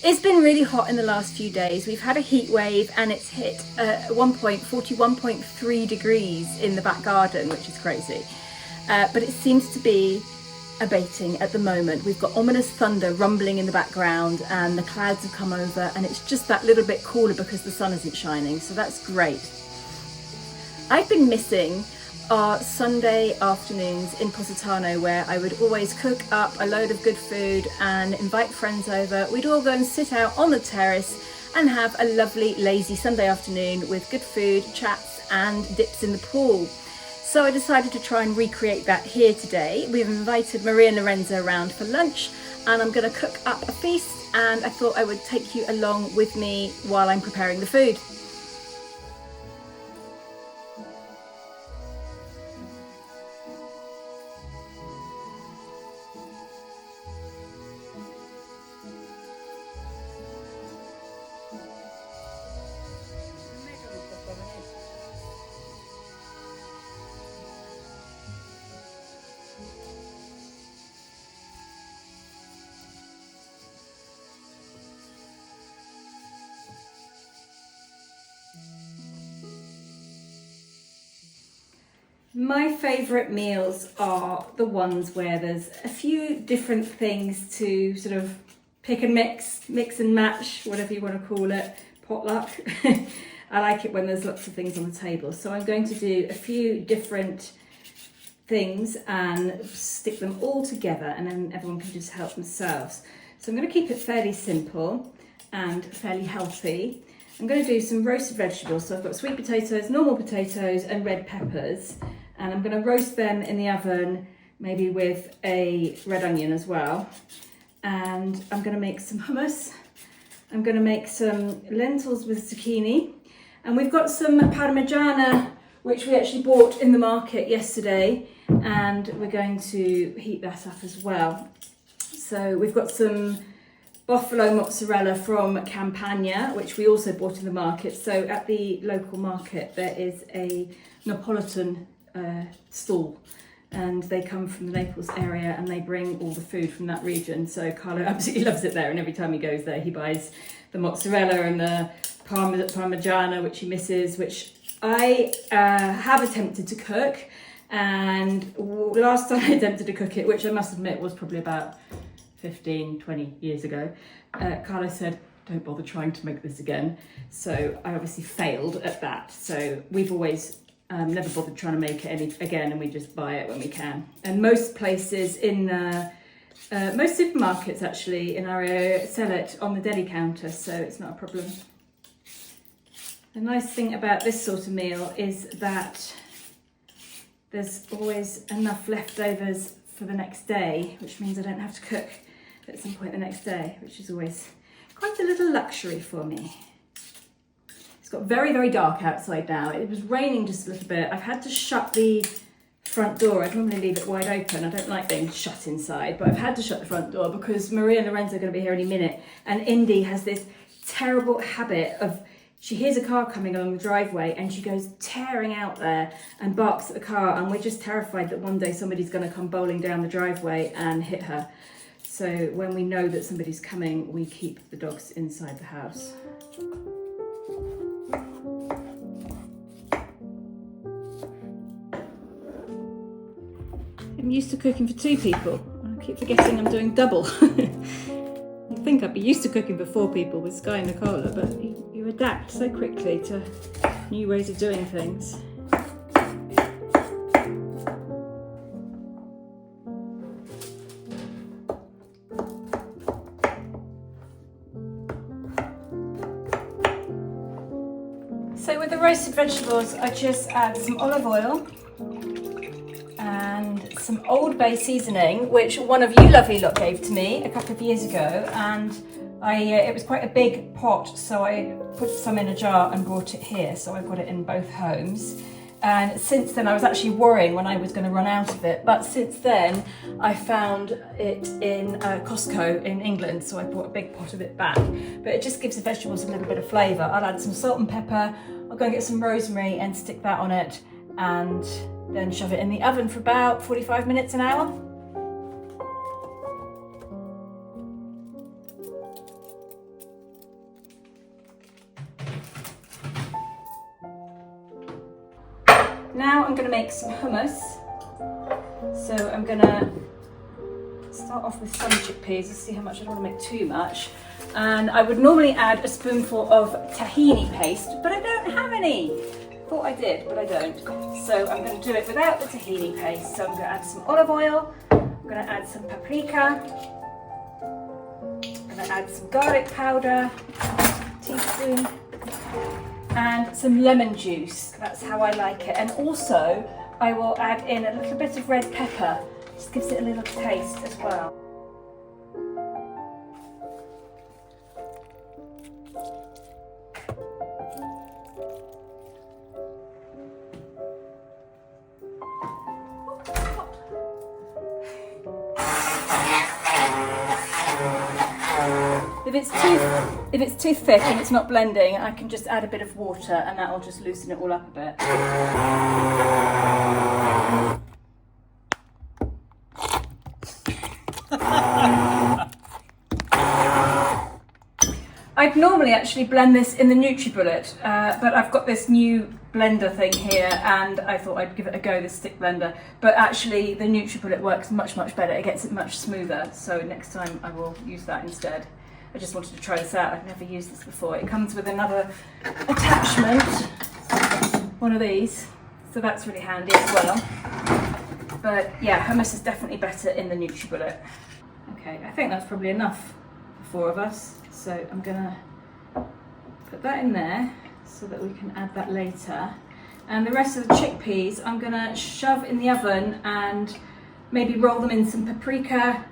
It's been really hot in the last few days. We've had a heat wave and it's hit at one point 41.3 degrees in the back garden, which is crazy. But it seems to be abating at the moment. We've got ominous thunder rumbling in the background and the clouds have come over and it's just that little bit cooler because the sun isn't shining, so that's great. I've been missing our Sunday afternoons in Positano, where I would always cook up a load of good food and invite friends over. We'd all go and sit out on the terrace and have a lovely lazy Sunday afternoon with good food, chats and dips in the pool. So I decided to try and recreate that here today. We've invited Maria and Lorenzo around for lunch and I'm going to cook up a feast, and I thought I would take you along with me while I'm preparing the food. My favourite meals are the ones where there's a few different things to sort of pick and mix and match, whatever you want to call it, potluck. I like it when there's lots of things on the table. So I'm going to do a few different things and stick them all together, and then everyone can just help themselves. So I'm going to keep it fairly simple and fairly healthy. I'm going to do some roasted vegetables. So I've got sweet potatoes, normal potatoes and red peppers. And I'm going to roast them in the oven, maybe with a red onion as well. And I'm going to make some hummus. I'm going to make some lentils with zucchini. And we've got some parmigiana, which we actually bought in the market yesterday. And we're going to heat that up as well. So we've got some buffalo mozzarella from Campania, which we also bought in the market. So at the local market, there is a Neapolitan stall, and they come from the Naples area and they bring all the food from that region. So Carlo absolutely loves it there, and every time he goes there he buys the mozzarella and the parmigiana, which he misses, which I have attempted to cook. And last time I attempted to cook it, which I must admit was probably about 15-20 years ago, Carlo said, don't bother trying to make this again. So I obviously failed at that. So we've always never bothered trying to make it again, and we just buy it when we can. And most places in most supermarkets actually in our area sell it on the deli counter, so it's not a problem. The nice thing about this sort of meal is that there's always enough leftovers for the next day, which means I don't have to cook at some point the next day, which is always quite a little luxury for me. It's got very, very dark outside now. It was raining just a little bit. I've had to shut the front door. I normally leave it wide open. I don't like being shut inside, but I've had to shut the front door because Maria and Lorenzo are going to be here any minute. And Indy has this terrible habit of, she hears a car coming along the driveway and she goes tearing out there and barks at the car, and we're just terrified that one day somebody's going to come bowling down the driveway and hit her. So when we know that somebody's coming, we keep the dogs inside the house. I'm used to cooking for 2 people. I keep forgetting I'm doing double. You'd think I'd be used to cooking for 4 people with Sky and Nicola, but you adapt so quickly to new ways of doing things. So with the roasted vegetables, I just add some olive oil and some Old Bay seasoning, which one of you lovely lot gave to me a couple of years ago, and it was quite a big pot, so I put some in a jar and brought it here, so I've got it in both homes. And since then, I was actually worrying when I was going to run out of it, but since then I found it in Costco in England, so I bought a big pot of it back. But it just gives the vegetables a little bit of flavour. I'll add some salt and pepper, I'll go and get some rosemary and stick that on it, and then shove it in the oven for about 45 minutes, an hour. I'm going to make some hummus. So I'm going to start off with some chickpeas. Let's see how much. I don't want to make too much. And I would normally add a spoonful of tahini paste, but I don't have any. Thought I did, but I don't. So I'm going to do it without the tahini paste. So I'm going to add some olive oil. I'm going to add some paprika. I'm going to add some garlic powder, teaspoon, and some lemon juice. That's how I like it. And also, I will add in a little bit of red pepper. Just gives it a little taste as well. If it's too thick and it's not blending, I can just add a bit of water and that will just loosen it all up a bit. I'd normally actually blend this in the NutriBullet, but I've got this new blender thing here and I thought I'd give it a go, this stick blender. But actually the NutriBullet works much better, it gets it much smoother, so next time I will use that instead. I just wanted to try this out, I've never used this before. It comes with another attachment, one of these, so that's really handy as well. But yeah, hummus is definitely better in the NutriBullet. Okay, I think that's probably enough for 4 of us. So I'm gonna put that in there so that we can add that later. And the rest of the chickpeas I'm gonna shove in the oven and maybe roll them in some paprika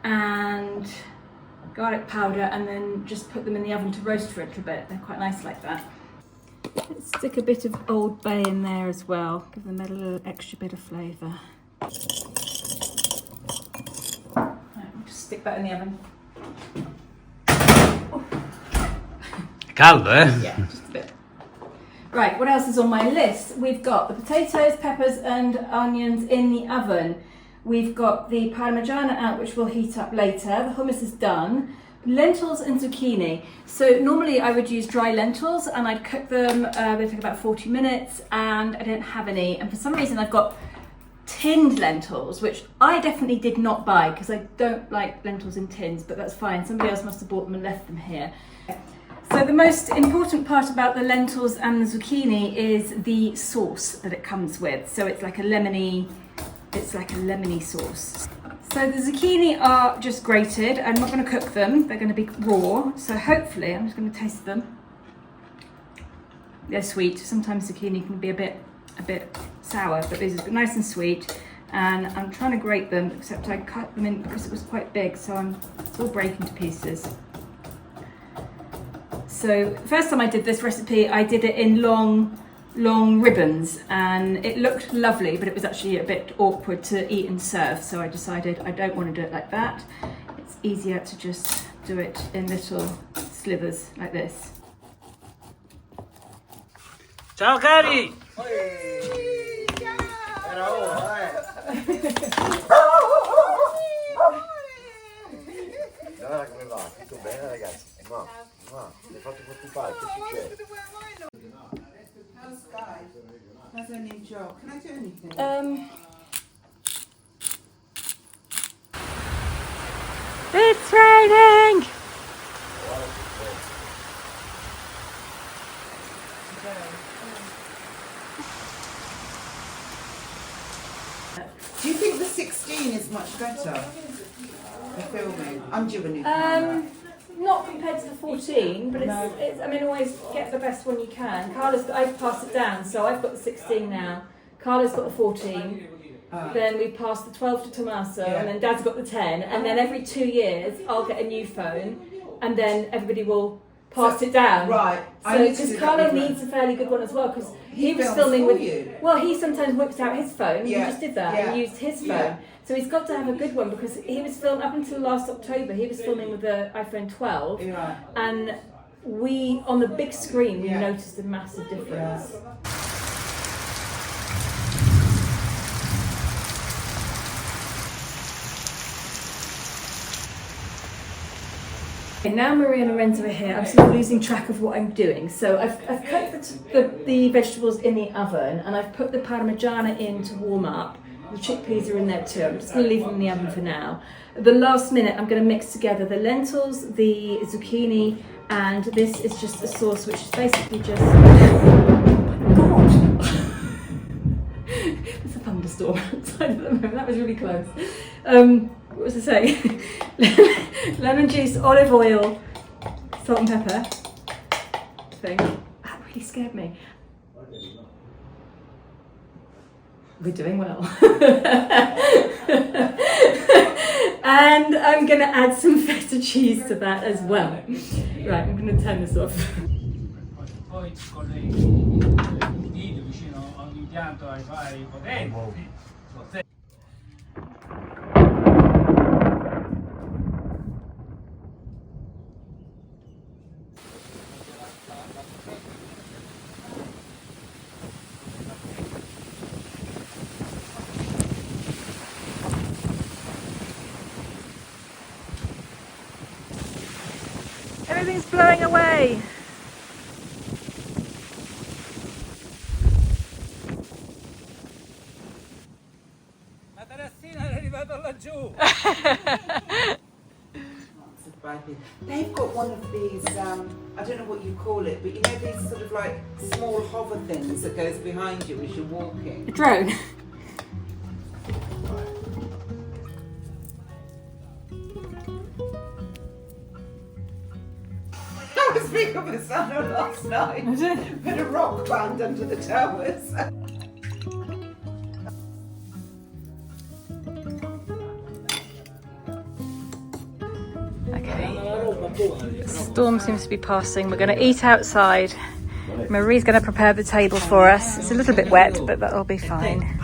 and garlic powder and then just put them in the oven to roast for a little bit. They're quite nice like that. Let's stick a bit of Old Bay in there as well, give them a little extra bit of flavour. Right, we'll just stick that in the oven. Caldo, eh? Yeah, just a bit. Right, what else is on my list? We've got the potatoes, peppers and onions in the oven. We've got the parmigiana out, which we'll heat up later. The hummus is done. Lentils and zucchini. So normally I would use dry lentils and I'd cook them, they take about 40 minutes and I didn't have any. And for some reason I've got tinned lentils, which I definitely did not buy because I don't like lentils in tins, but that's fine. Somebody else must have bought them and left them here. So the most important part about the lentils and the zucchini is the sauce that it comes with. So it's like a lemony sauce. So the zucchini are just grated. I'm not going to cook them. They're going to be raw. So hopefully, I'm just going to taste them. They're sweet. Sometimes zucchini can be a bit sour, but these are nice and sweet. And I'm trying to grate them, except I cut them in because it was quite big, so it's all breaking to pieces. So first time I did this recipe, I did it in long ribbons and it looked lovely, but it was actually a bit awkward to eat and serve. So I decided I don't want to do it like that. It's easier to just do it in little slivers like this. Ciao cari! Guarda come va, tutto bene ragazzi? No, mi hai fatto preoccupare, che succede? How's Sky? How's her new job? Can I do anything? It's raining! Do you think the 16 is much better? The filming. I'm due a new camera. Not compared to the 14, but it's I mean, always get the best one you can. I've passed it down, so I've got the 16 now. Carla's got the 14. Then we passed the 12 to Tommaso, and then Dad's got the 10. And then every 2 years, I'll get a new phone, and then everybody will pass it down. Right. So because Carla needs a fairly good one as well, because he was filming with you. Well, he sometimes whips out his phone. Yeah. He just did that and used his phone. Yeah. So he's got to have a good one because he was filming up until last October. He was filming with the iPhone 12, and we on the big screen we noticed a massive difference. Okay, now Maria and Lorenzo are here. I'm sort of losing track of what I'm doing. So I've cooked the vegetables in the oven, and I've put the parmigiana in to warm up. The chickpeas are in there too. I'm just going to leave them in the oven for now. At the last minute, I'm going to mix together the lentils, the zucchini, and this is just a sauce which is basically just... Oh my God! It's a thunderstorm outside at the moment. That was really close. What was I saying? Lemon juice, olive oil, salt and pepper thing. That really scared me. We're doing well. And I'm going to add some feta cheese to that as well. Right, I'm going to turn this off. Poi con il dito vicino ogni pianto ai vari potenti. Everything's blowing away. La tarassina è arrivata laggiù. They've got one of these, I don't know what you call it, but you know these sort of like small hover things that goes behind you as you're walking? A drone. I was thinking of a summer last night. Put a rock band under the towers. Okay, the storm seems to be passing. We're going to eat outside. Marie's going to prepare the table for us. It's a little bit wet, but that'll be fine.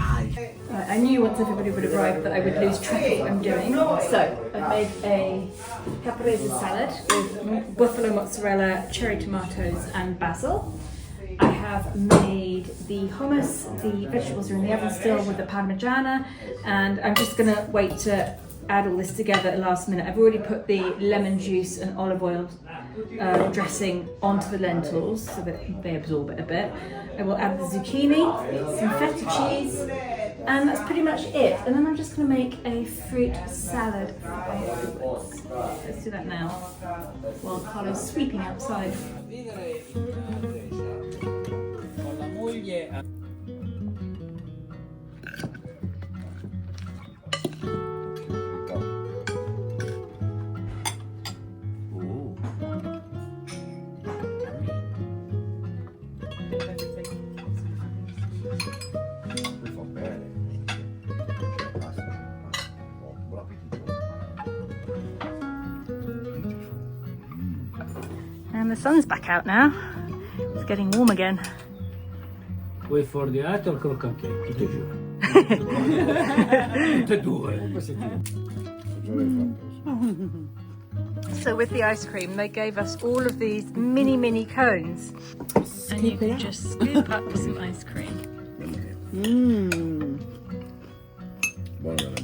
I knew once everybody would arrive that I would lose track of what I'm doing. So I've made a Caprese salad with buffalo mozzarella, cherry tomatoes and basil. I have made the hummus. The vegetables are in the oven still with the parmigiana, and I'm just going to wait to add all this together at the last minute. I've already put the lemon juice and olive oil dressing onto the lentils so that they absorb it a bit. I will add the zucchini, some feta cheese, and that's pretty much it. And then I'm just going to make a fruit salad afterwards. Let's do that now while Carlo's sweeping outside. Con la moglie. And the sun's back out now. It's getting warm again. Vuoi Fior di Latte o il croccante? Tutte e due. Tutte e due. So with the ice cream, they gave us all of these mini cones. And you can just scoop up some ice cream. Buono.